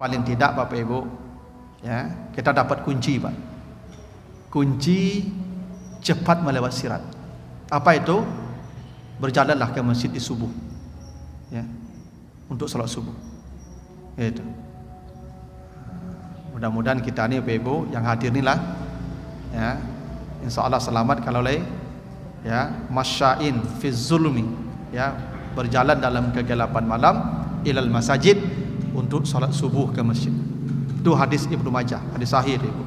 Paling tidak Bapak Ibu, ya, kita dapat kunci, Pak. Kunci cepat melewati sirat. Apa itu? Berjalanlah ke masjid di subuh, ya, untuk salat subuh. Itu. Mudah-mudahan kita ni Bapak Ibu yang hadir ni lah, ya, insya-Allah selamat kalau ya, masya'in fi zulmi, ya, berjalan dalam kegelapan malam ilal masajid untuk salat subuh ke masjid. Itu hadis Ibnu Majah, hadis sahih Ibu.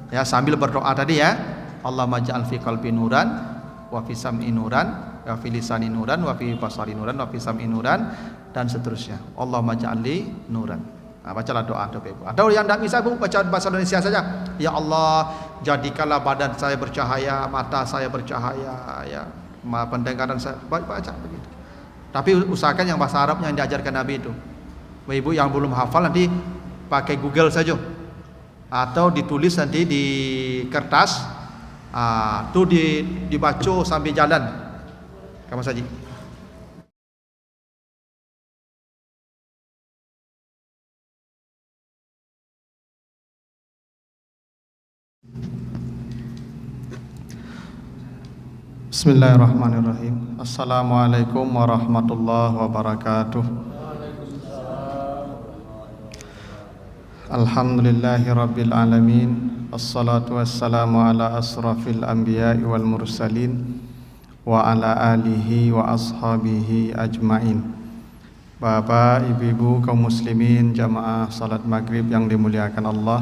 Ya, sambil berdoa tadi ya, Allahumma ja'al fi qalbi nuran wa fi sam'i nuran wa fi lisani nuran wa fi basari nuran wa fi sam'i nuran dan seterusnya. Allahumma ja'alli nuran. Nah, bacalah doa itu Ibu. Atau yang tidak bisa Bu, baca bahasa Indonesia saja. Ya Allah, jadikanlah badan saya bercahaya, mata saya bercahaya, ya, pendengaran saya, baca begitu. Tapi usahakan yang bahasa Arab yang diajarkan Nabi itu. Ibu yang belum hafal nanti pakai Google saja, atau ditulis nanti di kertas, itu dibaca sambil jalan. Kamu saja. Bismillahirrahmanirrahim. Assalamualaikum warahmatullahi wabarakatuh. Alhamdulillahirabbil alamin. Assalatu wassalamu ala asrafil anbiya'i wal mursalin wa ala alihi wa ashabihi ajmain. Bapak, ibu-ibu, kaum muslimin, jamaah salat maghrib yang dimuliakan Allah,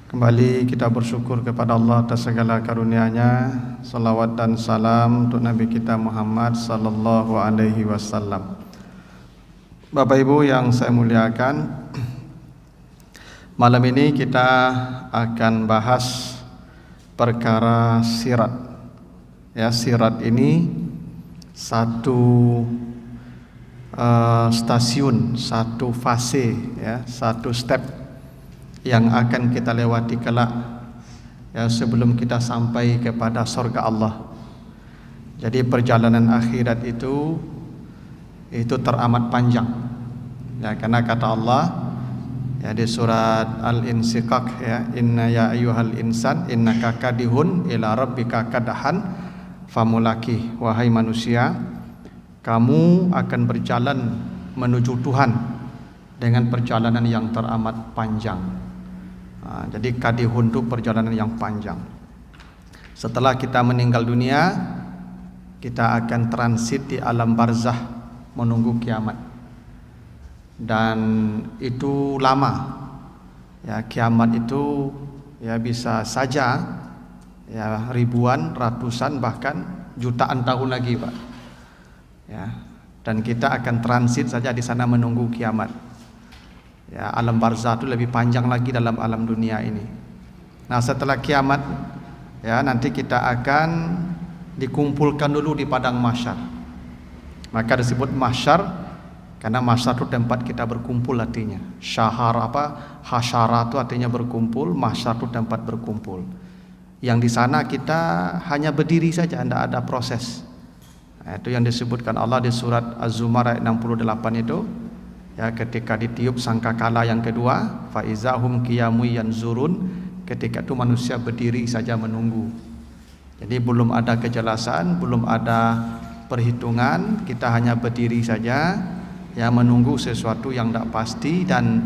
kembali kita bersyukur kepada Allah atas segala karunia-Nya. Salawat dan salam untuk Nabi kita Muhammad sallallahu alaihi wasallam. Bapak Ibu yang saya muliakan, malam ini kita akan bahas perkara sirat. Ya, sirat ini satu stasiun, satu fase, ya, satu step yang akan kita lewati kelak, ya, sebelum kita sampai kepada surga Allah. Jadi perjalanan akhirat itu teramat panjang, ya, karena kata Allah, ya, di surat Al-Insyiqaq, ya, inna ya ayyuhal insan innaka kadihun ila rabbika kadahan famulaki. Wahai manusia, kamu akan berjalan menuju Tuhan dengan perjalanan yang teramat panjang. Jadi kadihun itu perjalanan yang panjang. Setelah kita meninggal dunia, kita akan transit di alam barzah menunggu kiamat. Dan itu lama, ya, kiamat itu, ya, bisa saja, ya, ribuan, ratusan, bahkan jutaan tahun lagi, Pak, ya, dan kita akan transit saja di sana menunggu kiamat. Ya, alam barzah itu lebih panjang lagi dalam alam dunia ini. Nah, setelah kiamat, ya, nanti kita akan dikumpulkan dulu di padang mahsyar. Maka disebut mahsyar karena mahsyar itu tempat kita berkumpul artinya. Hasyara itu artinya berkumpul, mahsyar itu tempat berkumpul. Yang di sana kita hanya berdiri saja, tidak ada proses. Nah, itu yang disebutkan Allah di surat Az-Zumar ayat 68 itu. Ya, ketika ditiup sangkakala yang kedua, fa izahum qiyamu yanzurun, ketika itu manusia berdiri saja menunggu. Jadi belum ada kejelasan, belum ada perhitungan, kita hanya berdiri saja, ya, menunggu sesuatu yang tidak pasti. Dan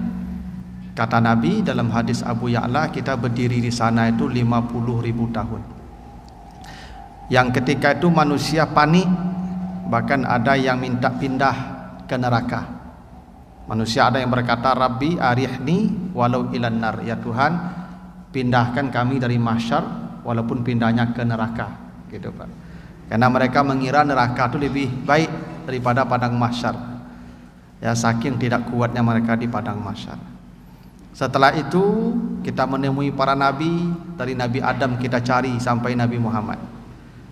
kata Nabi dalam hadis Abu Ya'la, kita berdiri di sana itu 50.000 tahun. Yang ketika itu manusia panik, bahkan ada yang minta pindah ke neraka. Manusia ada yang berkata, Rabbi arihni walau ilan nar, ya Tuhan, pindahkan kami dari mahsyar walaupun pindahnya ke neraka, gitu Pak. Karena mereka mengira neraka itu lebih baik daripada padang mahsyar, ya, saking tidak kuatnya mereka di padang mahsyar. Setelah itu kita menemui para nabi, dari Nabi Adam kita cari sampai Nabi Muhammad.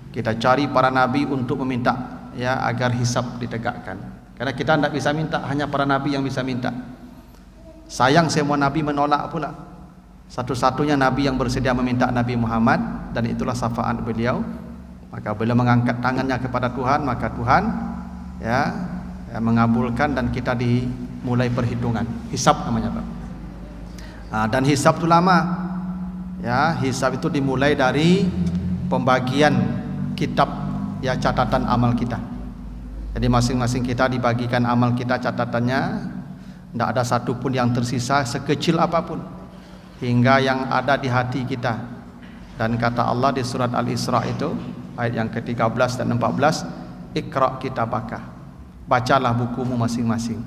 Kita cari para nabi untuk meminta, ya, agar hisab ditegakkan. Karena kita tidak bisa minta, hanya para nabi yang bisa minta. Sayang semua nabi menolak pula. Satu-satunya nabi yang bersedia meminta Nabi Muhammad, dan itulah syafaat beliau. Maka beliau mengangkat tangannya kepada Tuhan, maka Tuhan, ya, mengabulkan dan kita mulai perhitungan. Hisab namanya, Pak. Dan hisab itu lama. Ya, hisab itu dimulai dari pembagian kitab, ya, catatan amal kita. Jadi masing-masing kita dibagikan amal kita, catatannya, tidak ada satupun yang tersisa sekecil apapun, hingga yang ada di hati kita. Dan kata Allah di surat Al-Isra itu ayat yang ke-13 dan 14, Iqra kitabaka, bacalah bukumu masing-masing.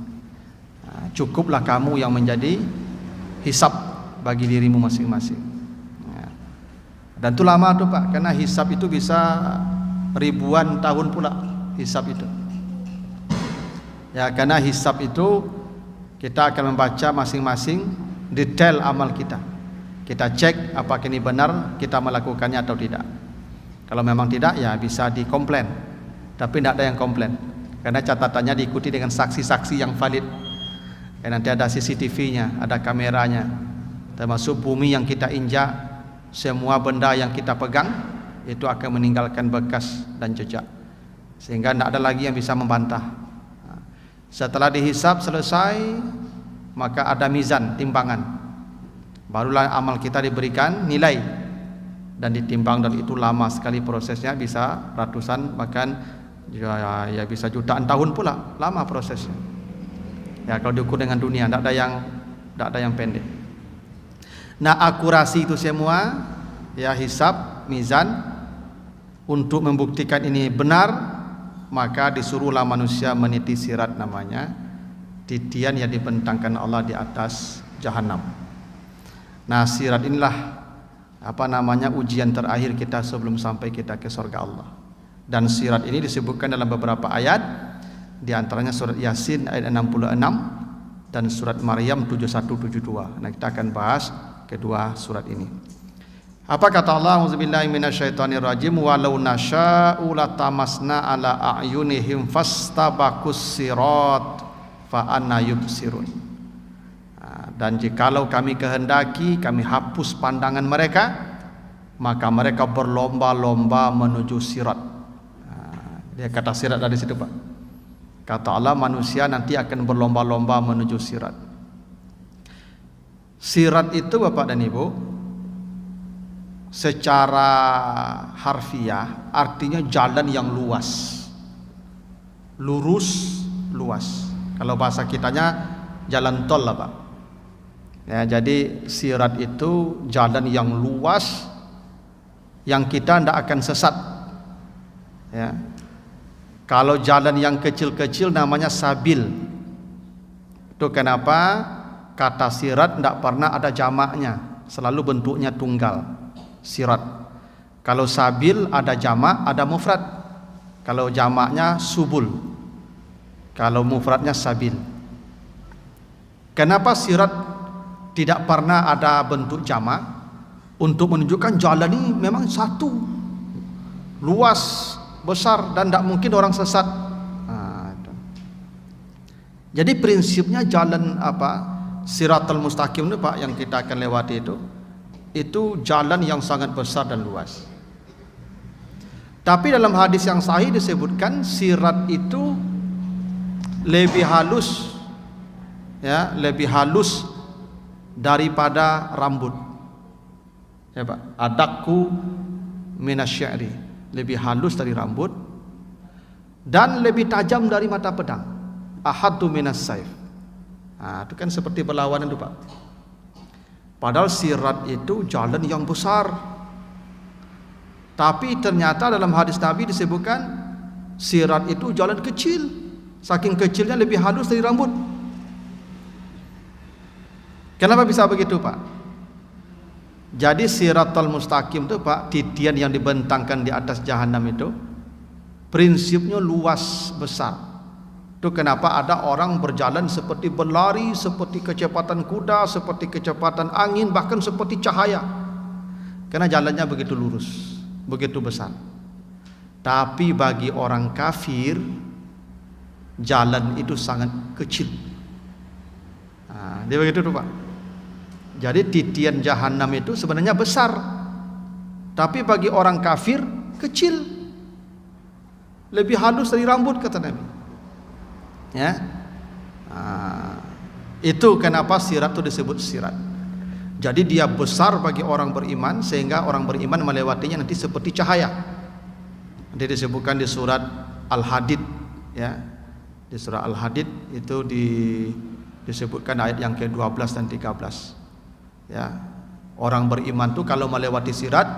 Cukuplah kamu yang menjadi hisab bagi dirimu masing-masing. Dan itu lama tuh, Pak, karena hisab itu bisa ribuan tahun pula hisab itu. Ya, karena hisab itu kita akan membaca masing-masing detail amal kita. Kita cek apakah ini benar kita melakukannya atau tidak. Kalau memang tidak, ya bisa dikomplain. Tapi tidak ada yang komplain, karena catatannya diikuti dengan saksi-saksi yang valid. Nanti ada CCTV-nya, ada kameranya, termasuk bumi yang kita injak, semua benda yang kita pegang itu akan meninggalkan bekas dan jejak, sehingga tidak ada lagi yang bisa membantah. Setelah dihisab selesai, maka ada mizan, timbangan. Barulah amal kita diberikan nilai dan ditimbang, dan itu lama sekali prosesnya, bisa ratusan bahkan ya bisa jutaan tahun pula lama prosesnya. Ya, kalau diukur dengan dunia tidak ada yang pendek. Nah, akurasi itu semua, ya, hisab, mizan, untuk membuktikan ini benar, maka disuruhlah manusia meniti sirat namanya, titian yang dibentangkan Allah di atas jahanam. Nah, sirat inilah ujian terakhir kita sebelum sampai kita ke surga Allah. Dan sirat ini disebutkan dalam beberapa ayat, di antaranya surat Yasin ayat 66 dan surat Maryam 71-72. Nah, kita akan bahas kedua surat ini. Apa kata Allah? Auzubillahi minasyaitonirrajim. Walau nasya'u latamasna ala a'yunihim fastabaqus sirat fa anna yubsirun. Dan jikalau kami kehendaki, kami hapus pandangan mereka, maka mereka berlomba-lomba menuju sirat. Dia kata sirat dari situ, Pak. Kata Allah, manusia nanti akan berlomba-lomba menuju sirat. Sirat itu, Bapak dan Ibu, secara harfiah artinya jalan yang luas, lurus, luas. Kalau bahasa kitanya jalan tol lah, Pak. Ya, jadi sirat itu jalan yang luas, yang kita tidak akan sesat. Ya. Kalau jalan yang kecil-kecil namanya sabil. Itu kenapa kata sirat tidak pernah ada jamaknya, selalu bentuknya tunggal. Sirat. Kalau sabil ada jamak, ada mufrad. Kalau jamaknya subul, kalau mufradnya sabil. Kenapa sirat tidak pernah ada bentuk jamak? Untuk menunjukkan jalan ini memang satu, luas, besar, dan tidak mungkin orang sesat. Jadi prinsipnya jalan Siratal Mustaqim itu, Pak, yang kita akan lewati itu jalan yang sangat besar dan luas. Tapi dalam hadis yang sahih disebutkan sirat itu lebih halus, ya, lebih halus daripada rambut. Ya, Pak, adakku minasy'ri, lebih halus dari rambut dan lebih tajam dari mata pedang. Ahaddu minas saif. Itu kan seperti berlawanan itu, Pak. Padahal sirat itu jalan yang besar. Tapi ternyata dalam hadis Nabi disebutkan sirat itu jalan kecil. Saking kecilnya lebih halus dari rambut. Kenapa bisa begitu, Pak? Jadi Siratal Mustaqim itu, Pak, titian yang dibentangkan di atas jahanam itu prinsipnya luas, besar. Itu kenapa ada orang berjalan seperti berlari, seperti kecepatan kuda, seperti kecepatan angin, bahkan seperti cahaya. Karena jalannya begitu lurus, begitu besar. Tapi bagi orang kafir, jalan itu sangat kecil. Dia begitu tuh, Pak. Jadi titian jahanam itu sebenarnya besar, tapi bagi orang kafir kecil, lebih halus dari rambut, kata Nabi. Ya, Itu kenapa sirat itu disebut sirat. Jadi dia besar bagi orang beriman, sehingga orang beriman melewatinya nanti seperti cahaya. Nanti disebutkan di surat Al-Hadid, ya. Di surah Al-Hadid itu disebutkan ayat yang ke-12 dan 13. Ya. Orang beriman itu kalau melewati sirat,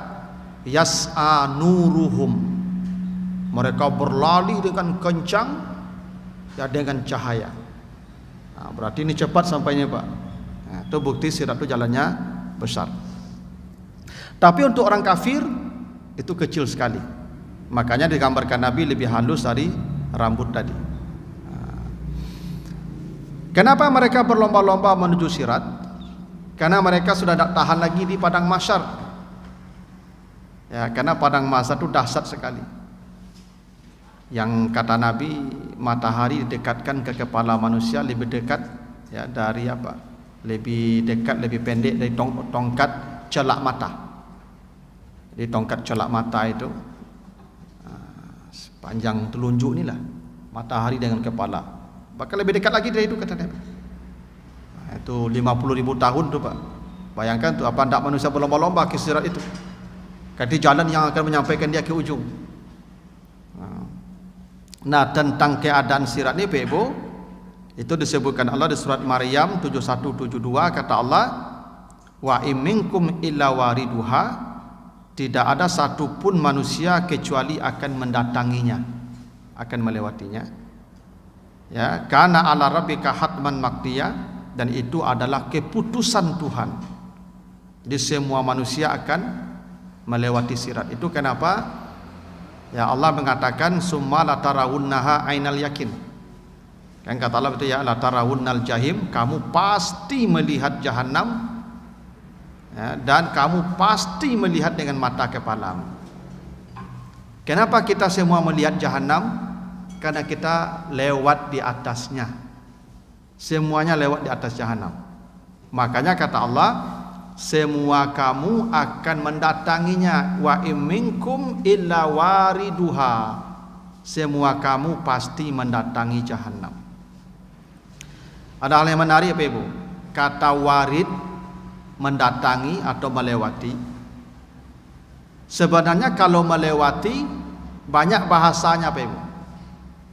yas'a nuruhum, mereka berlari dengan kencang, ya, dengan cahaya. Nah, berarti ini cepat sampainya, Pak. Nah, itu bukti sirat itu jalannya besar. Tapi untuk orang kafir itu kecil sekali. Makanya digambarkan Nabi lebih halus dari rambut tadi. Nah, kenapa mereka berlomba-lomba menuju sirat? Karena mereka sudah tidak tahan lagi di padang mahsyar. Ya, karena padang mahsyar itu dahsyat sekali. Yang kata Nabi, matahari didekatkan ke kepala manusia lebih dekat, ya, dari apa? Lebih dekat, lebih pendek dari tongkat celak mata. Jadi tongkat celak mata itu sepanjang telunjuk inilah matahari dengan kepala. Bahkan lebih dekat lagi dari itu kata Nabi. Itu 50.000 tahun tuh, Pak. Bayangkan tuh, apa hendak manusia berlomba-lomba ke sirat itu. Jadi jalan yang akan menyampaikan dia ke ujung. Nah, tentang keadaan sirat ini, Pak Ibu, itu disebutkan Allah di surat Maryam 71-72, kata Allah, wa imminkum illa wariduha, tidak ada satupun manusia kecuali akan mendatanginya, akan melewatinya. Ya, kana ala rabbika hatman maqdiya, dan itu adalah keputusan Tuhan. Jadi semua manusia akan melewati sirat. Itu kenapa ya Allah mengatakan summa latarawunnaha ainal yakin. Kan kata Allah itu ya, latarawunnal jahim, kamu pasti melihat jahanam, ya, dan kamu pasti melihat dengan mata kepalamu. Kenapa kita semua melihat jahanam? Karena kita lewat di atasnya. Semuanya lewat di atas jahanam. Makanya kata Allah, semua kamu akan mendatanginya. Wa imminkum illa wariduha, semua kamu pasti mendatangi jahanam. Ada hal yang menarik, Pak Ibu. Kata warid, mendatangi atau melewati, sebenarnya kalau melewati banyak bahasanya, Pak Ibu.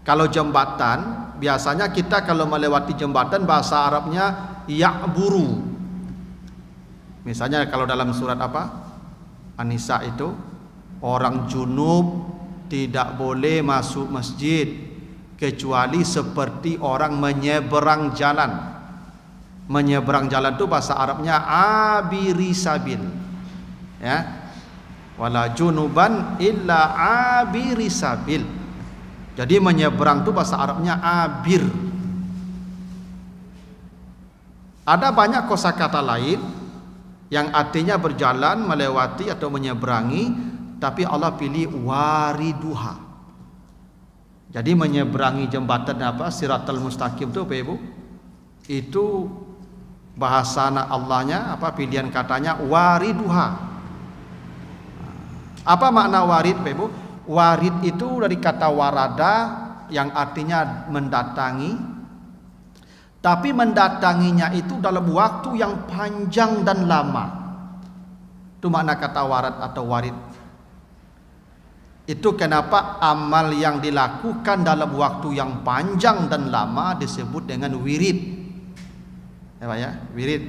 Kalau jembatan, biasanya kita kalau melewati jembatan bahasa Arabnya ya'buru. Misalnya kalau dalam surat apa? An-Nisa itu, orang junub tidak boleh masuk masjid kecuali seperti orang menyeberang jalan. Menyeberang jalan itu bahasa Arabnya abiri sabil. Ya. Wala junuban illa abiri sabil. Jadi menyeberang itu bahasa Arabnya abir. Ada banyak kosakata lain yang artinya berjalan, melewati atau menyeberangi, tapi Allah pilih wariduha. Jadi menyeberangi jembatan apa? Siratal mustaqim itu, Pak Ibu, itu bahasa Allahnya apa? Pilihan katanya wariduha. Apa makna warid, Pak Ibu? Warid itu dari kata warada yang artinya mendatangi, tapi mendatanginya itu dalam waktu yang panjang dan lama. Itu makna kata warad atau warid. Itu kenapa amal yang dilakukan dalam waktu yang panjang dan lama disebut dengan wirid. Ya, Pak, ya, wirid.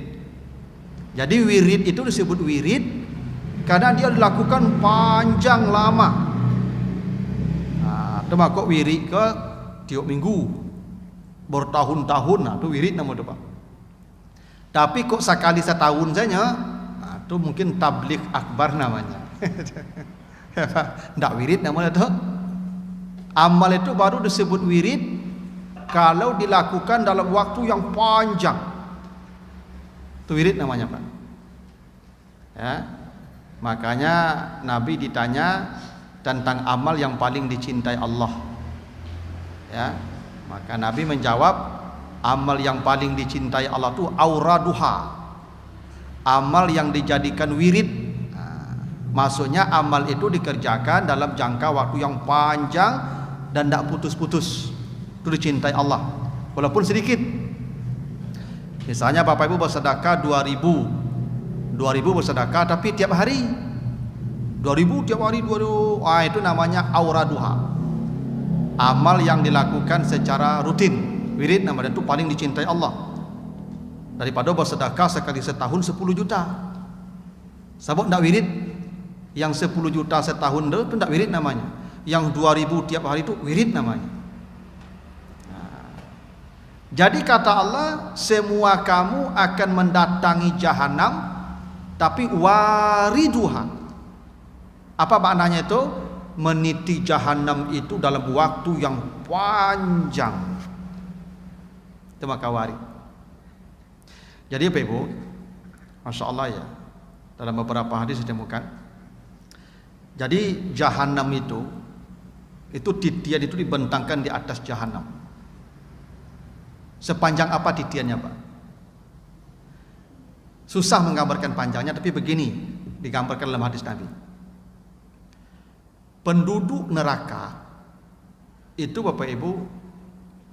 Jadi wirid itu disebut wirid karena dia dilakukan panjang lama. Itu kok wirid ke tiap minggu bertahun-tahun, nah itu wirid namanya, Pak. Tapi kok sekali setahun saja, nah, itu mungkin tabligh akbar namanya. Ndak wirid namanya tuh. Amal itu baru disebut wirid kalau dilakukan dalam waktu yang panjang. Itu wirid namanya, Pak. Ya. Makanya Nabi ditanya tentang amal yang paling dicintai Allah. Ya, maka Nabi menjawab, amal yang paling dicintai Allah itu auraduha, amal yang dijadikan wirid. Nah, maksudnya amal itu dikerjakan dalam jangka waktu yang panjang dan tidak putus-putus. Itu dicintai Allah, walaupun sedikit. Misalnya Bapak Ibu bersedekah 2.000 bersedekah tapi tiap hari 2.000 tiap hari 2.000, itu namanya auraduha, amal yang dilakukan secara rutin, wirid namanya, itu paling dicintai Allah daripada bersedekah sekali setahun 10 juta. Sebab tidak wirid. Yang 10 juta setahun itu tidak wirid namanya. Yang 2.000 tiap hari itu wirid namanya. Jadi kata Allah, semua kamu akan mendatangi jahanam, tapi wariduha. Apa maknanya itu? Meniti jahanam itu dalam waktu yang panjang. Itu maka warid. Jadi Bapak Ibu, Masya Allah ya, dalam beberapa hadis ditemukan. Jadi jahanam itu titian itu dibentangkan di atas jahanam. Sepanjang apa titiannya Pak? Susah menggambarkan panjangnya, tapi begini digambarkan dalam hadis Nabi. Penduduk neraka itu Bapak Ibu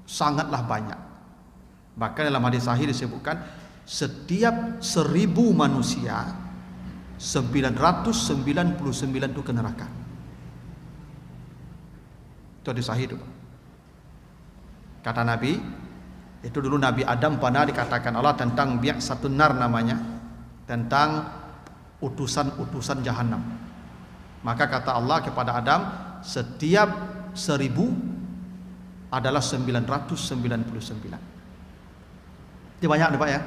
sangatlah banyak. Bahkan dalam hadis sahih disebutkan setiap 1.000 manusia 999 itu ke neraka. Itu hadis sahih itu Pak. Kata Nabi, itu dulu Nabi Adam pernah dikatakan Allah tentang bi'satun nar namanya, tentang utusan-utusan jahanam. Maka kata Allah kepada Adam, setiap 1.000 adalah 999. Itu banyak nih Pak ya.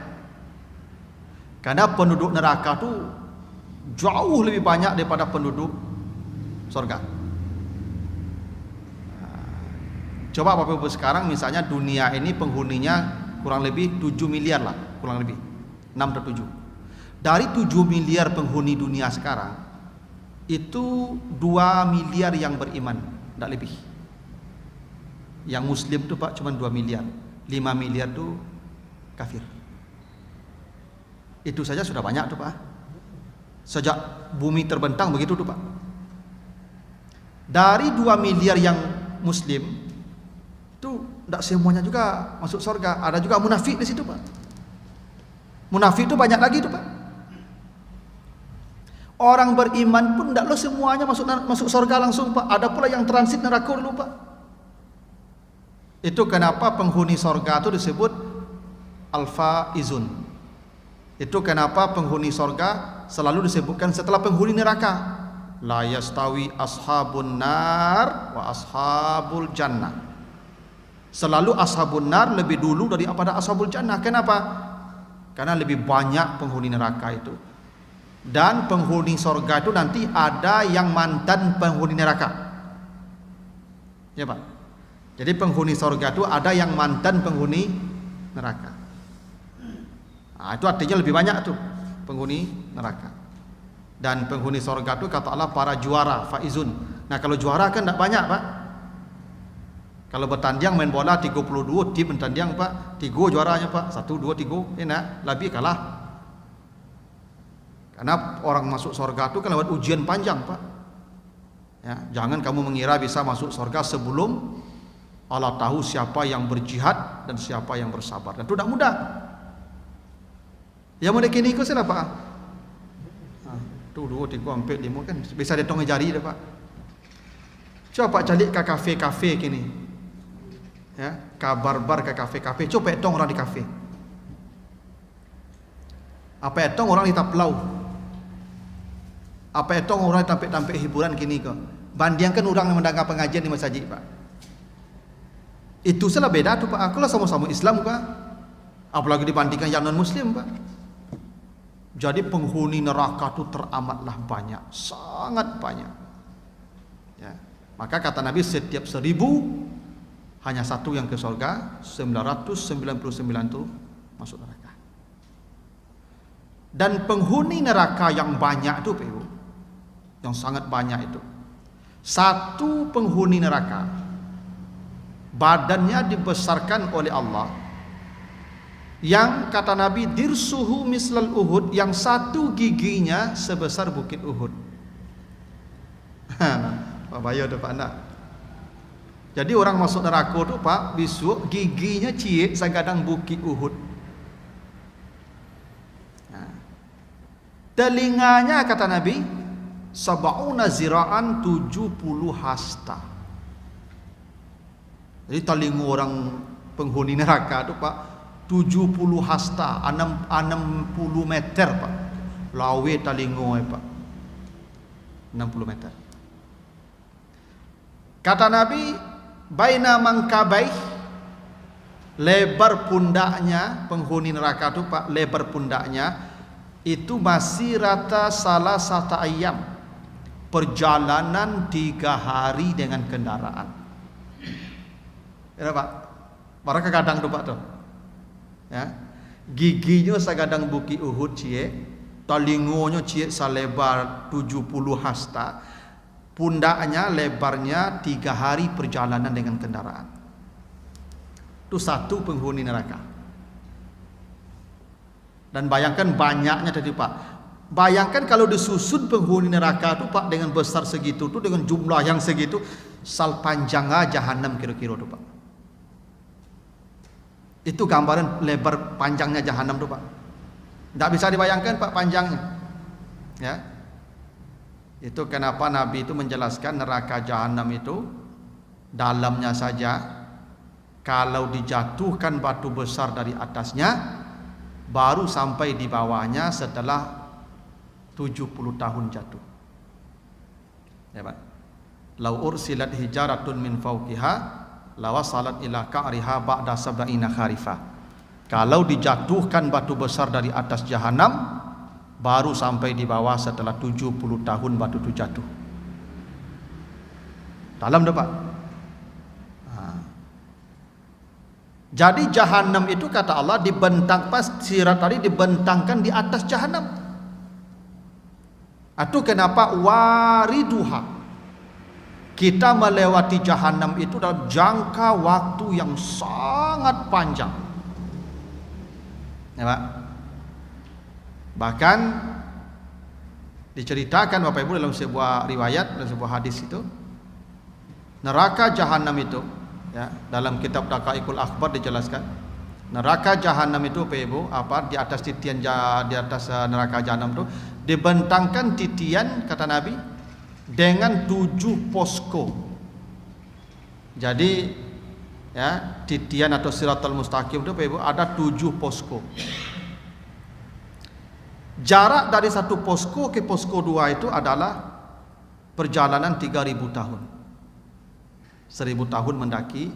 Karena penduduk neraka itu jauh lebih banyak daripada penduduk surga. Coba Bapak Ibu sekarang misalnya dunia ini penghuninya kurang lebih 7 miliar lah, kurang lebih 6 atau 7. Dari 7 miliar penghuni dunia sekarang, itu 2 miliar yang beriman, tidak lebih. Yang Muslim itu Pak cuma 2 miliar, 5 miliar itu kafir. Itu saja sudah banyak tuh Pak. Sejak bumi terbentang begitu tuh Pak. Dari 2 miliar yang Muslim itu tidak semuanya juga masuk surga. Ada juga munafik di situ Pak. Munafik itu banyak lagi tuh Pak. Orang beriman pun tidaklah semuanya masuk surga langsung Pak. Ada pula yang transit neraka dulu Pak. Itu kenapa penghuni surga itu disebut al-faizun. Itu kenapa penghuni surga selalu disebutkan setelah penghuni neraka. La yastawi ashabun nar wa ashabul jannah. Selalu ashabun nar lebih dulu daripada ashabul jannah. Kenapa? Karena lebih banyak penghuni neraka itu. Dan penghuni surga itu nanti ada yang mantan penghuni neraka. Ya Pak. Jadi penghuni surga itu ada yang mantan penghuni neraka. Nah, itu artinya lebih banyak tuh penghuni neraka. Dan penghuni surga itu kata Allah para juara, faizun. Nah kalau juara kan tidak banyak Pak. Kalau bertanding main bola 32 tim bertanding Pak, 3 juaranya Pak, 1, 2, 3 enak, lebih kalah. Karena orang masuk surga itu kan lewat ujian panjang Pak. Ya, jangan kamu mengira bisa masuk surga sebelum Allah tahu siapa yang berjihad dan siapa yang bersabar. Dan itu tidak mudah. Yang mudah kini ikut siapa Pak? Tuh 2, 3, 4, 5 kan bisa dihitung jari dah Pak. Coba Pak cari ke kafe-kafe kini. Ya, kabar-bar ke kafe-kafe. Coba hitung orang di kafe. Apa hitung orang di taplau? Apa hitung orang di tampik-tampik hiburan kini ke? Bandingkan orang yang mendengar pengajian di masjid Pak. Itu salah beda tuh Pak. Aku lah sama-sama Islam Pak. Apalagi dibandingkan yang non Muslim Pak. Jadi penghuni neraka itu teramatlah banyak, sangat banyak. Ya. Maka kata Nabi setiap 1.000 hanya satu yang ke surga, 999 itu masuk neraka. Dan penghuni neraka yang banyak itu Pak, yang sangat banyak itu. Satu penghuni neraka badannya dibesarkan oleh Allah, yang kata Nabi dirsuhu mislal Uhud, yang satu giginya sebesar bukit Uhud. Pak Bayo tu Pak nak. Jadi orang masuk neraka tu Pak, besok giginya ciek segadang bukit Uhud. Telinganya kata Nabi sab'una zira'an, 70 hasta. Jadi telinga orang penghuni neraka itu Pak 70 hasta, 60 meter Pak. Lawe telinga Pak 60 meter. Kata Nabi, baina mangkabai, lebar pundaknya penghuni neraka itu Pak, lebar pundaknya itu masih rata salah satu ayam, perjalanan 3 hari dengan kendaraan. Ya Pak, mereka kadang tuh Pak tuh, ya, giginya segadang buki Uhud cie, telingonya cie selebar 70 hasta, pundaknya lebarnya 3 hari perjalanan dengan kendaraan. Itu satu penghuni neraka. Dan bayangkan banyaknya tadi Pak. Bayangkan kalau disusun penghuni neraka itu Pak dengan besar segitu tuh, dengan jumlah yang segitu, sal panjang jahanam kira-kira tuh Pak. Itu gambaran lebar panjangnya jahanam tuh Pak. Tidak bisa dibayangkan Pak panjangnya. Ya. Itu kenapa Nabi itu menjelaskan neraka jahanam itu dalamnya saja kalau dijatuhkan batu besar dari atasnya baru sampai di bawahnya setelah 70 tahun jatuh. Ya Pak. Lau ursilat hijaratun min fawqiha lawasalat ila ka'riha ba'da sab'ina kharifah. Kalau dijatuhkan batu besar dari atas jahanam baru sampai di bawah setelah 70 tahun batu itu jatuh. Dalam dah Pak. Jadi jahanam itu kata Allah dibentang, pas sirat tadi dibentangkan di atas jahanam. Itu kenapa wariduha, kita melewati jahanam itu dalam jangka waktu yang sangat panjang. Ya Pak. Bahkan diceritakan Bapak Ibu dalam sebuah riwayat, dalam sebuah hadis itu, neraka jahanam itu, ya, dalam kitab Daqaiqul Akhbar dijelaskan, neraka jahanam itu Bapak Ibu, apa di atas titian di atas neraka jahanam itu dibentangkan titian kata Nabi dengan 7 posko. Jadi ya, titian atau siratal mustaqim itu Bapak Ibu ada 7 posko. Jarak dari satu posko ke posko 2 itu adalah perjalanan 3000 tahun. 1000 tahun mendaki,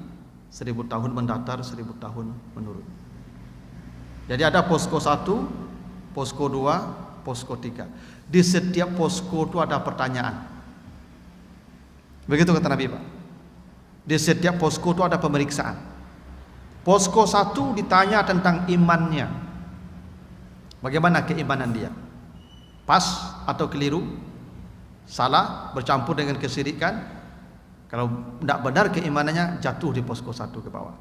1000 tahun mendatar, 1000 tahun menurun. Jadi ada posko 1, posko 2, posko 3. Di setiap posko itu ada pertanyaan. Begitu kata Nabi Pak. Di setiap posko itu ada pemeriksaan. Posko 1 ditanya tentang imannya. Bagaimana keimanan dia? Pas atau keliru? Salah, bercampur dengan kesyirikan? Kalau tidak benar keimanannya, jatuh di posko 1 ke bawah.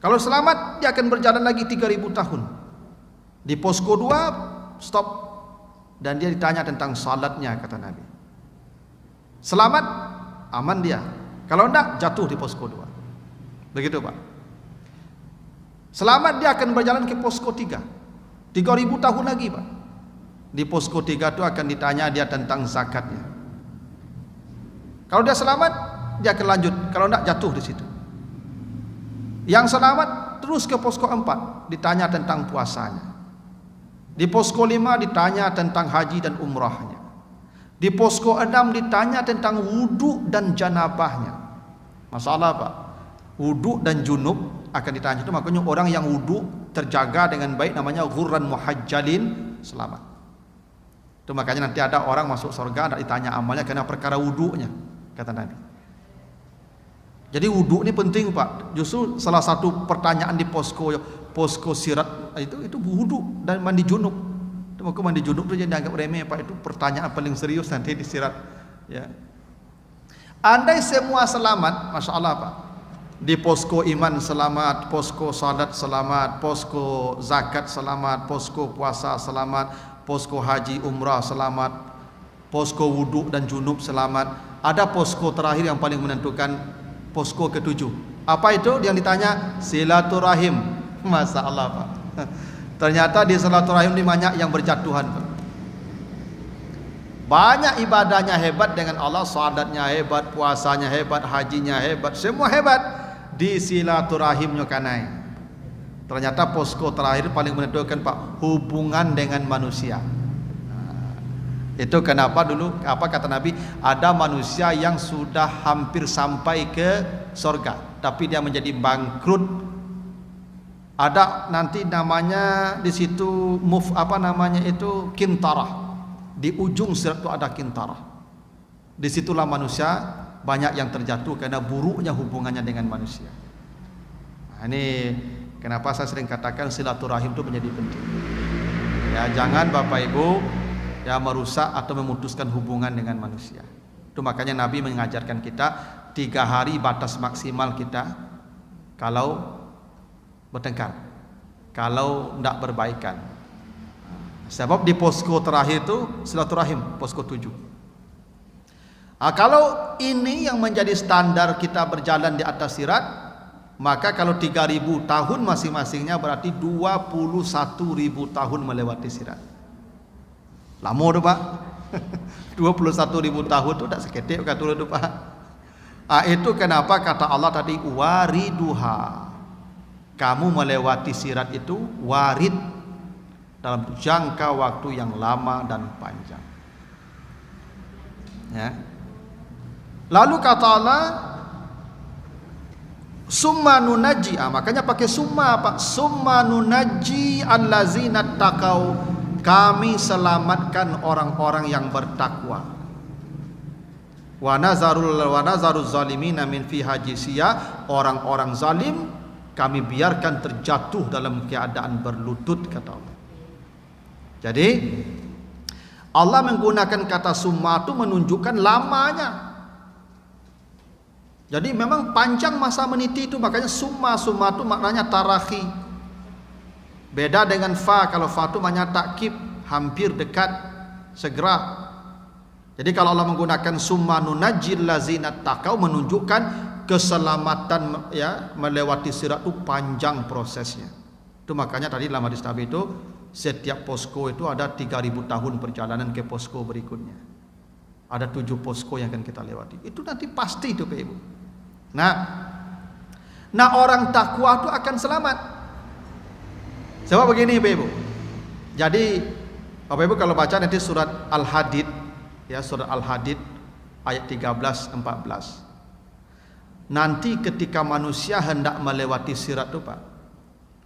Kalau selamat, dia akan berjalan lagi 3000 tahun. Di posko 2 stop, dan dia ditanya tentang salatnya kata Nabi. Selamat, aman dia. Kalau tidak, jatuh di posko 2. Begitu Pak. Selamat, dia akan berjalan ke posko 3. 3000 tahun lagi Pak. Di posko 3 itu akan ditanya dia tentang zakatnya. Kalau dia selamat, dia akan lanjut. Kalau tidak, jatuh di situ. Yang selamat terus ke posko 4, ditanya tentang puasanya. Di posko 5 ditanya tentang haji dan umrahnya. Di posko 6 ditanya tentang wudu dan janabahnya. Masalah Pak, wudu dan junub akan ditanya. Itu makanya orang yang wudu terjaga dengan baik namanya ghurran muhajjalin, selamat. Itu makanya nanti ada orang masuk surga tidak ditanya amalnya karena perkara wudunya, kata Nabi. Jadi wudu ini penting Pak. Justru salah satu pertanyaan di posko sirat itu wudu dan mandi junub. Itu maka mandi junub itu jangan dianggap remeh Pak, itu pertanyaan paling serius nanti di sirat. Ya. Andai semua selamat, masya Allah Pak. Di posko iman selamat, posko salat selamat, posko zakat selamat, posko puasa selamat, posko haji umrah selamat, posko wudu dan junub selamat. Ada posko terakhir yang paling menentukan, posko ke-7. Apa itu yang ditanya? Silaturahim. Masya Allah Pak. Ternyata di silaturahim ini banyak yang berjatuhan Pak. Banyak ibadahnya hebat dengan Allah, salatnya hebat, puasanya hebat, hajinya hebat, semua hebat. Di silaturahimnya kanai. Ternyata posko terakhir paling menentukan Pak, hubungan dengan manusia. Itu kenapa dulu kata Nabi, ada manusia yang sudah hampir sampai ke sorga, tapi dia menjadi bangkrut. Ada nanti namanya di situ kintarah. Di ujung sirat itu ada kintarah. Disitulah manusia banyak yang terjatuh karena buruknya hubungannya dengan manusia. Nah, ini kenapa saya sering katakan silaturahim itu menjadi penting. Ya, jangan Bapak Ibu ya merusak atau memutuskan hubungan dengan manusia. Itu makanya Nabi mengajarkan kita 3 hari batas maksimal kita kalau bertengkar, kalau tidak berbaikan. Sebab di posko terakhir itu silaturahim, posko 7. Kalau ini yang menjadi standar kita berjalan di atas sirat, maka kalau 3.000 tahun masing-masingnya berarti 21.000 tahun melewati sirat. Lama tu Pak. 21.000 tahun tu tak seketik kata tu Pak. Itu kenapa kata Allah tadi wariduha. Kamu melewati sirat itu warid dalam jangka waktu yang lama dan panjang. Ya. Lalu kata Allah summa nunajji, makanya pakai summa Pak. Summa nunajji allazina taqau. Kami selamatkan orang-orang yang bertakwa. Wa nazarul zalimina min fiha jisiya. Orang-orang zalim kami biarkan terjatuh dalam keadaan berlutut, kata Allah. Jadi Allah menggunakan kata summa itu menunjukkan lamanya. Jadi memang panjang masa meniti itu, makanya summa itu maknanya tarakhi. Beda dengan fa, kalau fa itu maknanya takkib, hampir dekat, segera. Jadi kalau Allah menggunakan summa nunajjil lazina taqau menunjukkan keselamatan ya melewati sirat itu panjang prosesnya. Itu makanya tadi dalam hadis Nabi itu setiap posko itu ada 3.000 tahun perjalanan ke posko berikutnya. Ada 7 posko yang akan kita lewati. Itu nanti pasti itu Pak Ibu. Nah orang takwa itu akan selamat. Sebab begini Pak Ibu. Jadi Bapak Ibu kalau baca nanti surat Al-Hadid ya, surat Al-Hadid ayat 13-14. Nanti ketika manusia hendak melewati sirat itu Pak,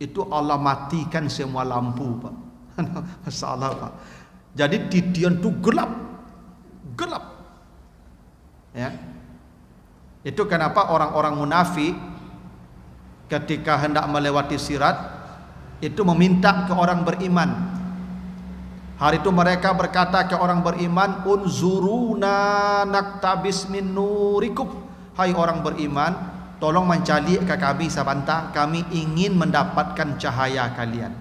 itu Allah matikan semua lampu Pak. Masalah Pak. Jadi titian itu gelap. Ya. Itu kenapa orang-orang munafik ketika hendak melewati sirat itu meminta ke orang beriman. Hari itu mereka berkata ke orang beriman, unzuruna naktabis min nurikum. Hai orang beriman, tolong mencari ke kami sabanta, kami ingin mendapatkan cahaya kalian.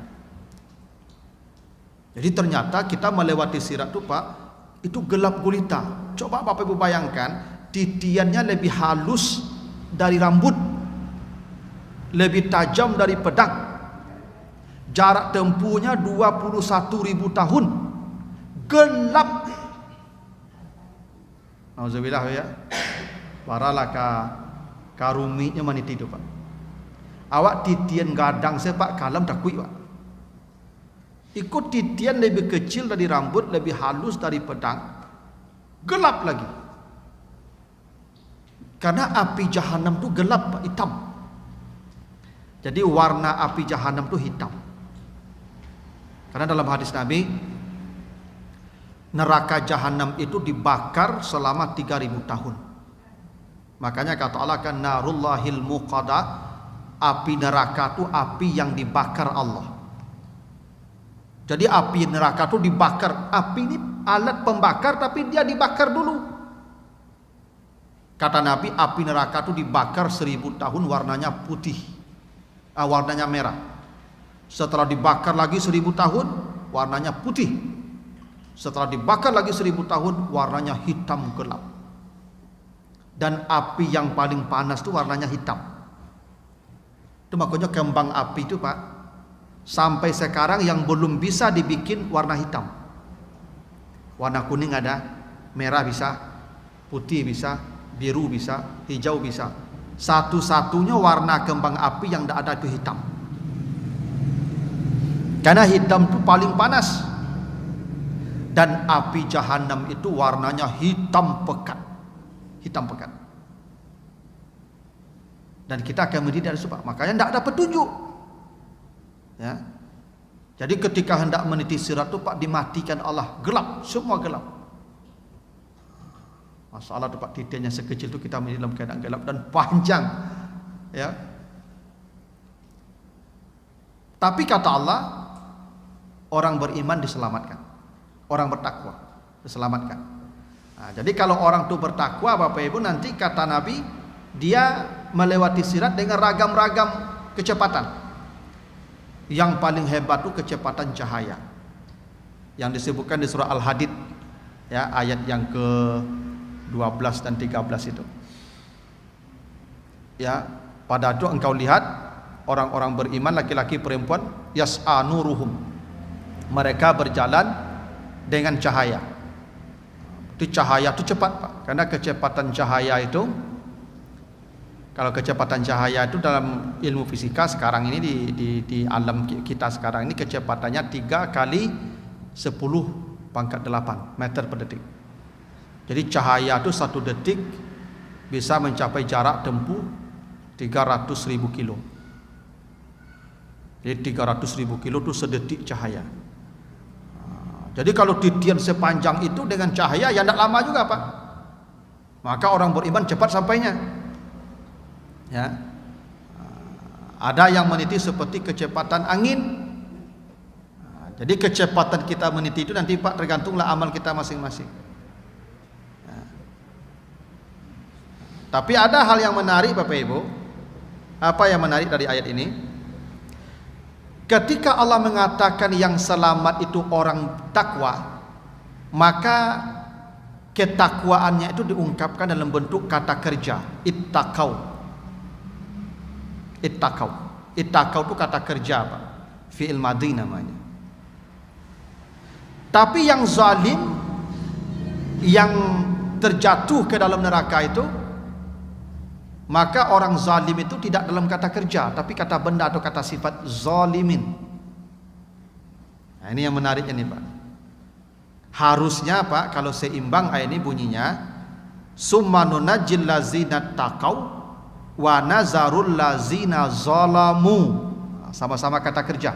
Jadi ternyata kita melewati sirat itu Pak, itu gelap gulita. Coba Bapak Ibu bayangkan, titiannya lebih halus dari rambut, lebih tajam dari pedang. Jarak tempuhnya 21.000 tahun. Gelap. Auzubillah ya. Paralah karuminya maniti itu Pak. Awak titian gadang saya Pak, kalam takui Pak. Ikut titian lebih kecil dari rambut, lebih halus dari pedang. Gelap lagi. Karena api jahanam itu gelap Pak, hitam. Jadi warna api jahanam itu hitam. Karena dalam hadis Nabi, neraka jahanam itu dibakar selama 3.000 tahun. Makanya kata Allah kan narullahil muqada, api neraka itu api yang dibakar Allah. Jadi api neraka itu dibakar. Api ini alat pembakar tapi dia dibakar dulu. Kata Nabi, api neraka itu dibakar 1.000 tahun warnanya putih, warnanya merah. Setelah dibakar lagi 1.000 tahun warnanya putih. Setelah dibakar lagi 1.000 tahun warnanya hitam gelap. Dan api yang paling panas itu warnanya hitam. Itu makanya kembang api itu Pak, sampai sekarang yang belum bisa dibikin warna hitam. Warna kuning ada, merah bisa, putih bisa, biru bisa, hijau bisa. Satu-satunya warna kembang api yang tidak ada itu hitam. Karena hitam itu paling panas. Dan api jahanam itu warnanya hitam pekat. Hitam pekat. Dan kita akan mendidih dari sebab. Makanya tidak ada petunjuk. Ya. Jadi ketika hendak meniti sirat itu Pak, dimatikan Allah, gelap, semua gelap. Masalah itu Pak, titiknya sekecil itu kita meniti dalam keadaan gelap dan panjang. Ya. Tapi kata Allah, orang beriman diselamatkan, orang bertakwa diselamatkan. Nah, jadi kalau orang itu bertakwa, Bapak Ibu, nanti kata Nabi, dia melewati sirat dengan ragam-ragam kecepatan. Yang paling hebat itu kecepatan cahaya, yang disebutkan di surah Al-Hadid, ya, ayat yang ke-12 dan 13 itu. Ya, pada itu engkau lihat orang-orang beriman, laki-laki perempuan, yas'a nuruhum, mereka berjalan dengan cahaya. Itu cahaya itu cepat Pak, karena kecepatan cahaya itu, kalau kecepatan cahaya itu dalam ilmu fisika sekarang ini di alam kita sekarang ini kecepatannya 3 kali 10⁸ meter per detik. Jadi cahaya itu 1 detik bisa mencapai jarak tempuh 300.000 kilo. Jadi 300.000 kilo itu sedetik cahaya. Jadi kalau titian sepanjang itu dengan cahaya ya tidak lama juga Pak. Maka orang beriman cepat sampainya. Ya. Ada yang meniti seperti kecepatan angin. Jadi kecepatan kita meniti itu nanti Pak tergantunglah amal kita masing-masing. Ya. Tapi ada hal yang menarik Bapak Ibu. Apa yang menarik dari ayat ini? Ketika Allah mengatakan yang selamat itu orang takwa, maka ketakwaannya itu diungkapkan dalam bentuk kata kerja, ittaqau. Ittaqau itu kata kerja Pak, fi'il madhi namanya. Tapi yang zalim, yang terjatuh ke dalam neraka itu, maka orang zalim itu tidak dalam kata kerja, tapi kata benda atau kata sifat zalimin. Nah, ini yang menariknya nih Pak. Harusnya Pak, kalau seimbang ayat ini bunyinya, summa nunajjil ladzina taqau wa nazarul lazina zalamu. Sama-sama kata kerja.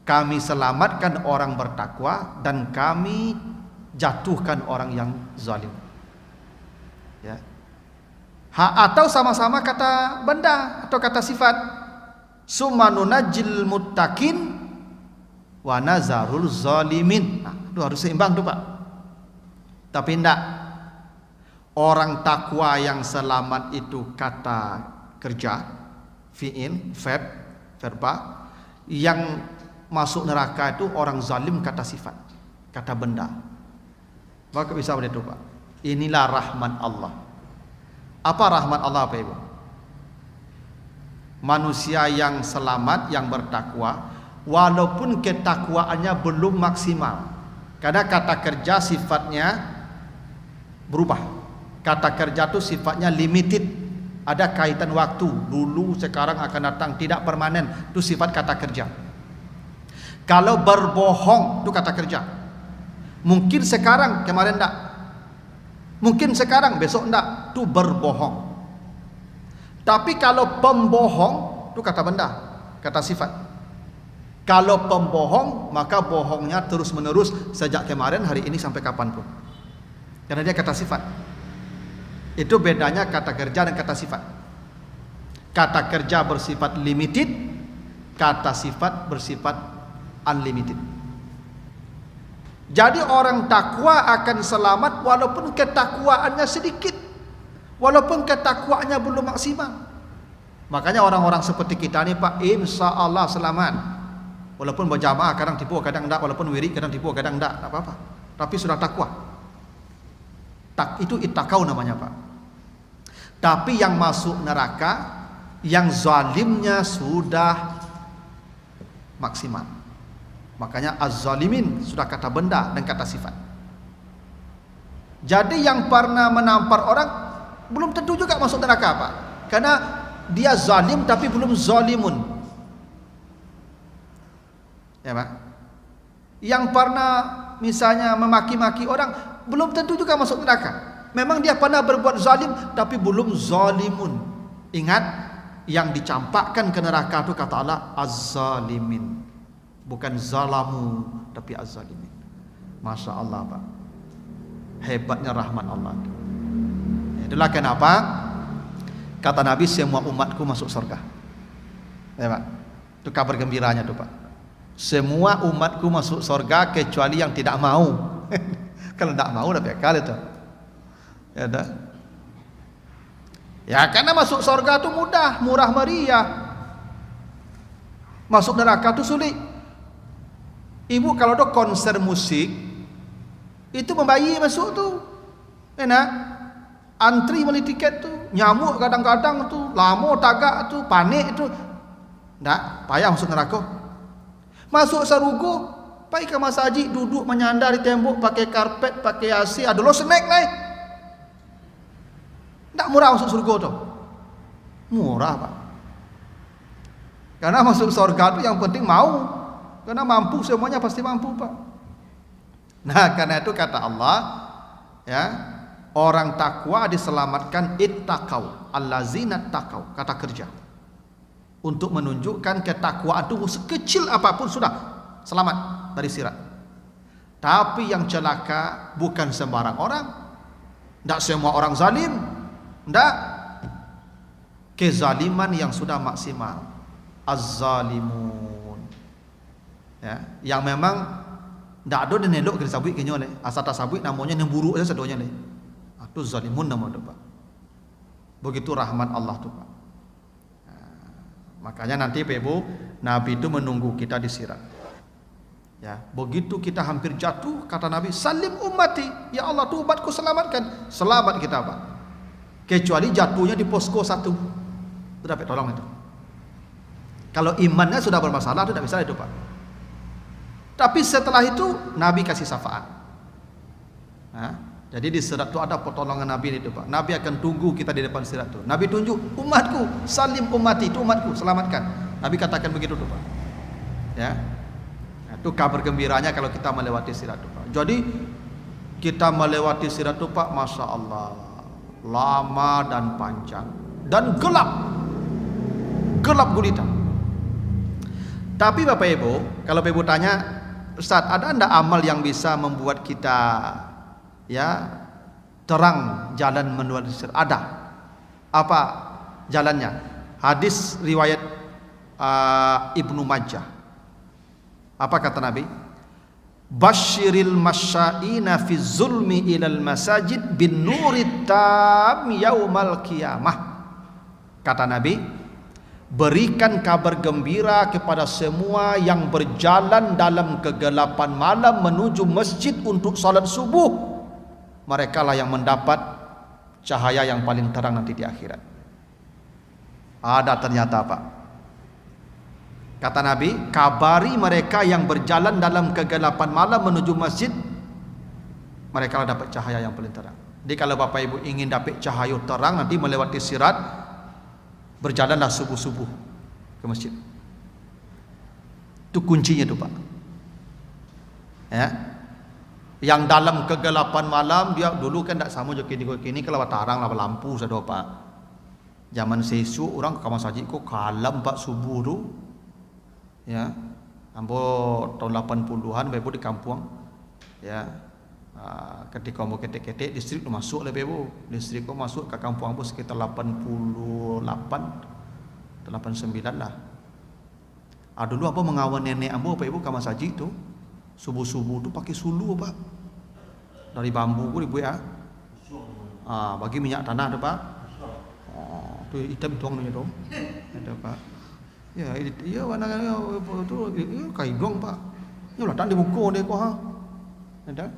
Kami selamatkan orang bertakwa dan kami jatuhkan orang yang zalim. Ya. Atau sama-sama kata benda atau kata sifat. Summa nunajjil muttaqin wa nazarul zalimin. Nah, itu harus seimbang tuh Pak. Tapi enggak. Orang takwa yang selamat itu kata kerja, fi'il, verba. Yang masuk neraka itu orang zalim kata sifat, kata benda. Maka bisa begitu Pak. Inilah rahmat Allah. Apa rahmat Allah Pak Ibu? Manusia yang selamat, yang bertakwa, walaupun ketakwaannya belum maksimal. Karena kata kerja sifatnya berubah. Kata kerja itu sifatnya limited, ada kaitan waktu, dulu, sekarang, akan datang, tidak permanen. Itu sifat kata kerja. Kalau berbohong itu kata kerja. Mungkin sekarang, kemarin enggak. Mungkin sekarang, besok enggak. Itu berbohong. Tapi kalau pembohong itu kata benda, kata sifat. Kalau pembohong, maka bohongnya terus menerus sejak kemarin, hari ini, sampai kapanpun. Karena dia kata sifat. Itu bedanya kata kerja dan kata sifat. Kata kerja bersifat limited, kata sifat bersifat unlimited. Jadi orang takwa akan selamat walaupun ketakwaannya sedikit, walaupun ketakwaannya belum maksimal. Makanya orang-orang seperti kita nih Pak, insya Allah selamat. Walaupun berjamaah kadang tipu, kadang enggak, walaupun wirid kadang tipu, kadang enggak, tak apa-apa. Tapi sudah takwa. Itu ittaqau namanya Pak. Tapi yang masuk neraka, yang zalimnya sudah maksimal. Makanya az-zalimin sudah kata benda dan kata sifat. Jadi yang pernah menampar orang belum tentu juga masuk neraka, Pak. Karena dia zalim tapi belum zalimun. Ya, Pak. Yang pernah misalnya memaki-maki orang belum tentu juga masuk neraka. Memang dia pernah berbuat zalim tapi belum zalimun. Ingat, yang dicampakkan ke neraka itu kata Allah az-zalimin. Bukan zalamu tapi az-zalimin. Masya Allah, Pak. Hebatnya rahmat Allah. Itulah kenapa kata Nabi semua umatku masuk surga. Ya, Pak. Itu kabar gembiranya tuh, Pak. Semua umatku masuk surga kecuali yang tidak mau. Kalau tidak mau udah bekal itu. Ya dah. Ya karena masuk surga itu mudah, murah meriah. Masuk neraka itu sulit. Ibu kalau ada konser musik itu membayi masuk tuh. Enak. Antri beli tiket tuh, nyamuk kadang-kadang tuh, lama tagak tuh, panik tuh. Nggak, payah masuk neraka. Masuk sarugo, pai ke Mas Haji duduk menyandar di tembok pakai karpet, pakai AC, ada lo snack lah. Nggak murah masuk surga tuh. Murah, Pak. Karena masuk surga tuh yang penting mau. Karena mampu, semuanya pasti mampu, Pak. Nah, karena itu kata Allah, ya, orang takwa diselamatkan ittaqau, allazina taqau, kata kerja. Untuk menunjukkan ketakwaan itu sekecil apapun sudah selamat dari sirat. Tapi yang celaka bukan sembarang orang. Tidak semua orang zalim. Tidak. Kezaliman yang sudah maksimal. Az-zalimun. Ya, yang memang tidak ada dan elok kita sabui kenya oleh. Asal tak sabui namanya yang buruk saja sedonya leh. Itu zalimun nama itu, Pak. Begitu rahmat Allah tuh, Pak. Makanya nanti Pak Ibu, Nabi itu menunggu kita di sirat. Ya, begitu kita hampir jatuh, kata Nabi, salim ummati, ya Allah tuh umatku selamatkan. Selamat kita, Pak. Kecuali jatuhnya di posko satu. Itu dapat tolong itu. Kalau imannya sudah bermasalah itu tidak bisa itu, Pak. Tapi setelah itu Nabi kasih syafaat. Nah, jadi di sirat itu ada pertolongan Nabi itu, Pak. Nabi akan tunggu kita di depan sirat itu. Nabi tunjuk, umatku, salim ummati, itu umatku, selamatkan. Nabi katakan begitu tuh, Pak. Ya. Nah, itu kabar gembiranya kalau kita melewati sirat itu, Pak. Jadi kita melewati sirat itu, Pak, Masya Allah, lama dan panjang dan gelap. Gelap gulita. Tapi Bapak Ibu, kalau Bapak Ibu tanya, Ustaz, ada enggak amal yang bisa membuat kita ya terang jalan menuju sirat? Ada. Apa jalannya? Hadis riwayat Ibnu Majah. Apa kata Nabi? Basyiril masyaina fi zulmi ilal masajid bin nurit tam yaumal qiyamah. Kata Nabi, berikan kabar gembira kepada semua yang berjalan dalam kegelapan malam menuju masjid untuk salat subuh. Mereka lah yang mendapat cahaya yang paling terang nanti di akhirat. Ada ternyata, Pak. Kata Nabi, kabari mereka yang berjalan dalam kegelapan malam menuju masjid, mereka lah dapat cahaya yang paling terang. Jadi kalau Bapak Ibu ingin dapat cahaya terang nanti melewati sirat, berjalanlah subuh-subuh ke masjid. Itu kuncinya tuh, Pak. Ya. Yang dalam kegelapan malam, dia dulu kan tak sama joki kini kalau tarang lah lampu sadoh, Pak. Zaman sesu orang ke kamar saji kok kalam, Pak, subuh tu. Ya. Ambo tahun 80-an Bapak di kampung. Ya. Ketika mau ketek-ketek distrik tu masuk lah Bapak. Distrik tu masuk ke kampung ambo sekitar 88 atau 89 lah. Dulu apa mengawan nenek ambo Bapak Ibu kamar saji tu. Subuh-subuh tu pakai sulu, Pak. Dari bambu ku Ibu ya. Bagi minyak tanah tu, Pak. Tu hitam tuang tu. Ada, Pak. Ya, iya warna tu kaigong, Pak. Ya lah tan di buku dia kok ha. Ada.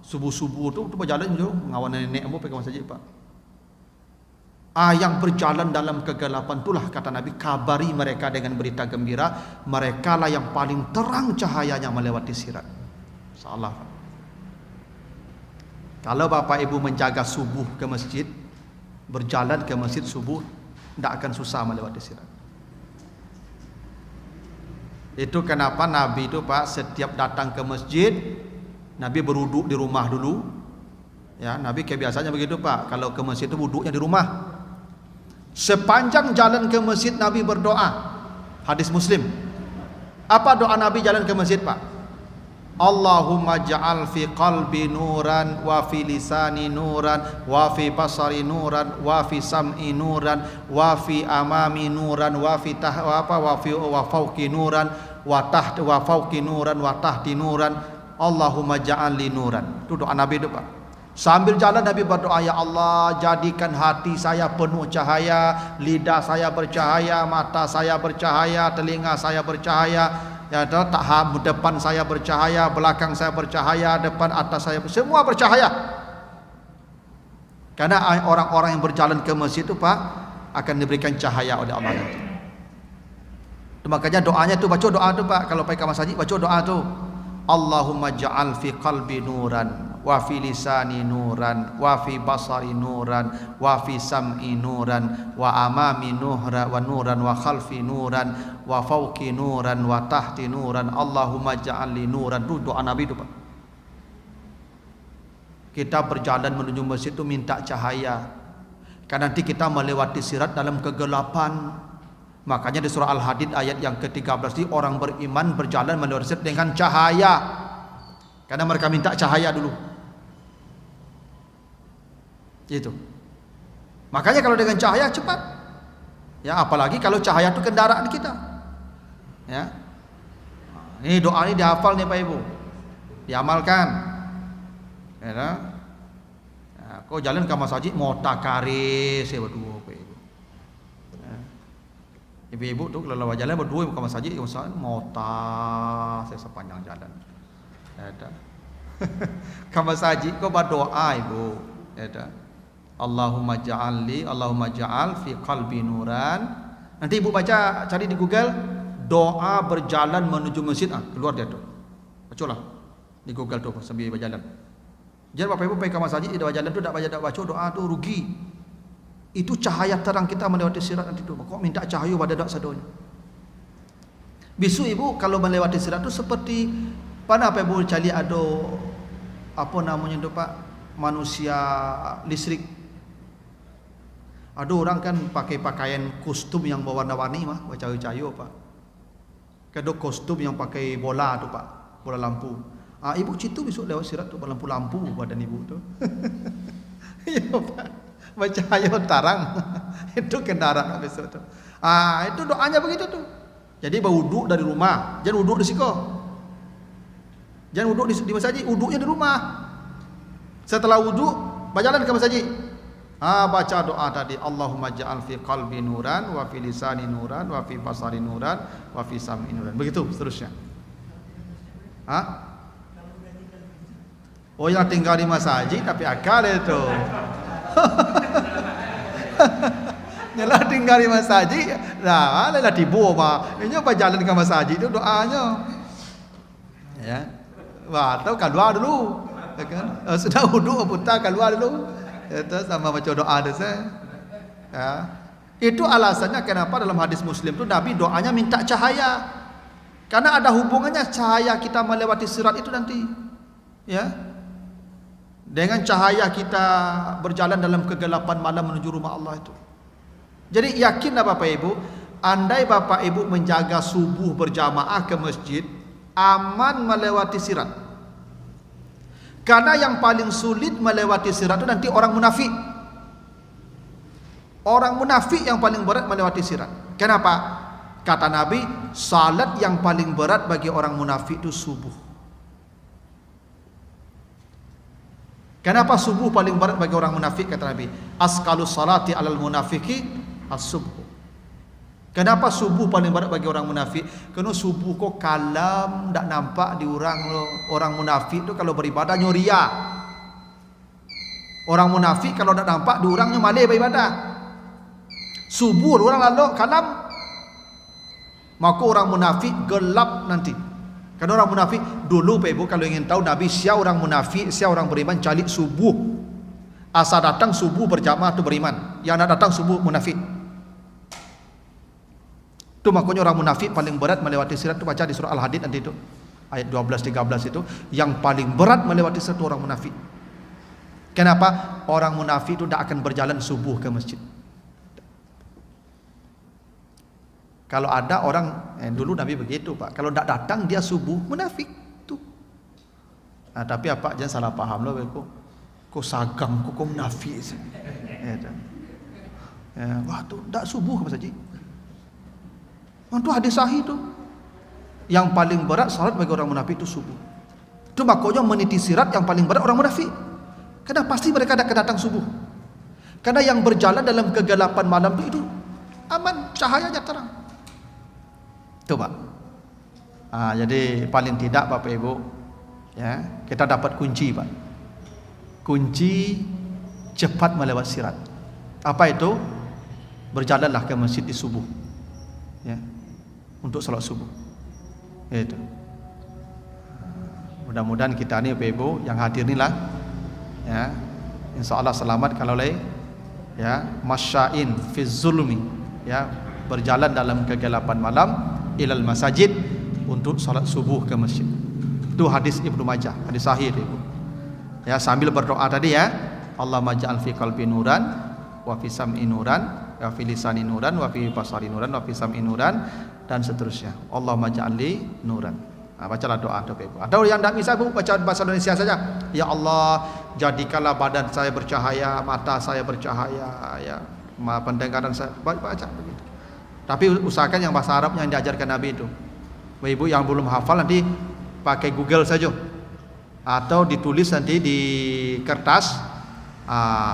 Subuh-subuh tu berjalan je ngawan nenek ambo pakai masjid, Pak. Yang berjalan dalam kegelapan itulah kata Nabi, kabari mereka dengan berita gembira, mereka lah yang paling terang cahayanya melewati sirat. Salah. Kalau bapak ibu menjaga subuh ke masjid, berjalan ke masjid subuh, tidak akan susah melewati sirat. Itu kenapa Nabi itu Pak setiap datang ke masjid, Nabi berwuduk di rumah dulu. Ya, Nabi kebiasaannya begitu Pak. Kalau ke masjid itu wuduknya di rumah. Sepanjang jalan ke masjid Nabi berdoa. Hadis Muslim. Apa doa Nabi jalan ke masjid Pak? Allahumma ja'al fi qalbi nuran wa fi lisani nuran wa fi basari nuran wa fi sam'i nuran wa fi amami nuran wa fi fawqi nuran wa tahti wa fawqi nuran wa tahti nuran Allahumma ja'al li nuran. Itu doa Nabi itu Pak. Sambil jalan Nabi berdoa, ya Allah jadikan hati saya penuh cahaya, lidah saya bercahaya, mata saya bercahaya, telinga saya bercahaya, ya depan saya bercahaya, belakang saya bercahaya, depan atas saya semua bercahaya. Karena orang-orang yang berjalan ke masjid itu Pak akan diberikan cahaya oleh Allah nanti. Makanya doanya tuh baca doa tuh Pak. Kalau pergi ke masjid baca doa tuh. Allahumma ja'al fi qalbi nuran wa fi lisani nuran wa fi basari nuran wa fi sam'i nuran wa amami nuhra wa nuran wa khalfi nuran wa fawqi nuran wa tahti nuran Allahumma ja'al li nuran. Itu doa Nabi itu Pak. Kita berjalan menuju masjid itu minta cahaya, karena nanti kita melewati sirat dalam kegelapan. Makanya di surah Al-Hadid ayat yang ke-13 orang beriman berjalan melewati sirat dengan cahaya, karena mereka minta cahaya dulu. Itu. Makanya kalau dengan cahaya cepat. Ya, apalagi kalau cahaya itu kendaraan kita. Ya. Ini doa ini dihafal nih Pak Ibu. Diamalkan. Ya. Nah, kau jalan ke masjid mota kare saya berdua Pak Ibu. Ya. Ibu-ibu tuh kalau lewat jalan berdua ke masjid mota saya sepanjang jalan. Ya. Ke masjid kau berdoa Ibu. Ya. Allahumma ja'al fi qalbi nuran. Nanti ibu baca, cari di Google doa berjalan menuju masjid, keluar dia tuh. Bacalah di Google tuh sambil berjalan. Jangan bapak ibu pergi ke masjid di berjalan tuh tak baca doa tuh rugi. Itu cahaya terang kita melewati sirat nanti tuh. Kok minta cahaya pada dak sadonya. Bisu ibu kalau melewati sirat tuh seperti mana apa ibu cari ada apa namanya tuh Pak, manusia listrik. Ada orang kan pakai pakaian kostum yang berwarna-warni mah, bercahayu-cahayu Pak. Ada kostum yang pakai bola tu Pak, bola lampu. Ibu citu besok lewat sirat tu lampu-lampu badan ibu tu. Ya Pak, bercahaya tarang. Itu kendaraan besok tu. Itu doanya begitu tu. Jadi berwuduk dari rumah, jangan wuduk di siko. Jangan wuduk di masjid, wuduknya di rumah. Setelah wuduk, berjalan ke masjid. Baca doa tadi, Allahumma ja'al fi qalbi nuran wa fi lisani nuran wa fi basari nuran wa fi sam'i nuran. Begitu seterusnya. Oh yang tinggal di masjid tapi akal itu. Nyalah tinggal di masjid, lah tibu mah. Ini berjalan ke masjid itu doanya. Ya. Wah, tahu keluar dulu. Kan? Sudah wuduk putar keluar dulu. Itu sama baca doa tu saya. Ya. Itu alasannya kenapa dalam hadis Muslim tu Nabi doanya minta cahaya. Karena ada hubungannya cahaya kita melewati sirat itu nanti. Ya. Dengan cahaya kita berjalan dalam kegelapan malam menuju rumah Allah itu. Jadi yakinlah Bapak Ibu, andai Bapak Ibu menjaga subuh berjamaah ke masjid, aman melewati sirat. Karena yang paling sulit melewati sirat itu nanti orang munafik. Orang munafik yang paling berat melewati sirat. Kenapa? Kata Nabi, salat yang paling berat bagi orang munafik itu subuh. Kenapa subuh paling berat bagi orang munafik? Kata Nabi, asqalus salati alal munafiki as-subuh. Kenapa subuh paling berat bagi orang munafik? Kerana subuh kok kalam, tak nampak di orang munafik tu kalau beribadah nyoria. Orang munafik kalau tak nampak di orangnya malih beribadah. Subuh orang lalu kalam, maka orang munafik gelap nanti. Karena orang munafik dulu Pak Ibu kalau ingin tahu Nabi siapa orang munafik, siapa orang beriman, cari subuh. Asal datang subuh berjamaah itu beriman. Yang nak datang subuh munafik. Itu makanya orang munafik paling berat melewati sirat itu baca di surah Al-Hadid nanti itu. Ayat 12-13 itu. Yang paling berat melewati sirat itu orang munafik. Kenapa? Orang munafik itu tidak akan berjalan subuh ke masjid. Kalau ada orang, dulu Nabi begitu Pak, kalau tidak datang dia subuh, munafik tuh. Nah, tapi apa, jangan salah paham loh, kok sagang, kok munafik sih. Wah tuh tidak subuh ke masjid. Itu hadis sahih tuh. Yang paling berat salat bagi orang munafik itu subuh. Itu makanya meniti sirat yang paling berat orang munafik. Karena pasti mereka akan datang subuh. Karena yang berjalan dalam kegelapan malam itu aman, cahayanya terang. Itu Pak. Jadi paling tidak Bapak Ibu, ya, kita dapat kunci Pak. Kunci cepat melewati sirat. Apa itu? Berjalanlah ke masjid di subuh, ya, untuk salat subuh. Itu. Mudah-mudahan kita ini Bapak Ibu yang hadir inilah, ya, insya Allah selamat kalau ya, masyain fi zulmi, ya, berjalan dalam kegelapan malam ilal masajid untuk salat subuh ke masjid. Itu hadis Ibnu Majah, hadis sahih Ibu. Ya, sambil berdoa tadi ya, Allahumma ja'al fi qalbi nuran wa fi sam'i nuran wa fi lisani nuran wa fi basari nuran wa fi sam'i nuran dan seterusnya. Allahumma ja'al li nuran. Bacalah doa untuk Ibu. Atau yang tidak bisa Bu, baca bahasa Indonesia saja. Ya Allah, jadikanlah badan saya bercahaya, mata saya bercahaya, ya, pendengaran saya, baca begitu. Tapi usahakan yang bahasa Arab yang diajarkan Nabi itu. Ibu yang belum hafal nanti pakai Google saja, atau ditulis nanti di kertas,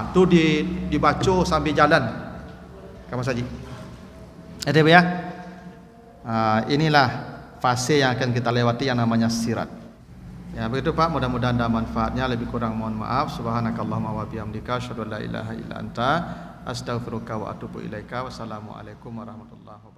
itu dibaca sambil jalan. Kamu saja. Ada ya? Inilah fase yang akan kita lewati yang namanya sirat. Ya begitu Pak, mudah-mudahan ada manfaatnya. Lebih kurang mohon maaf. Subhanakallahumma wa bihamdika asyhadu an la ilaha illa anta astaghfiruka wa atubu ilaika. Wassalamualaikum warahmatullahi wabarakatuh.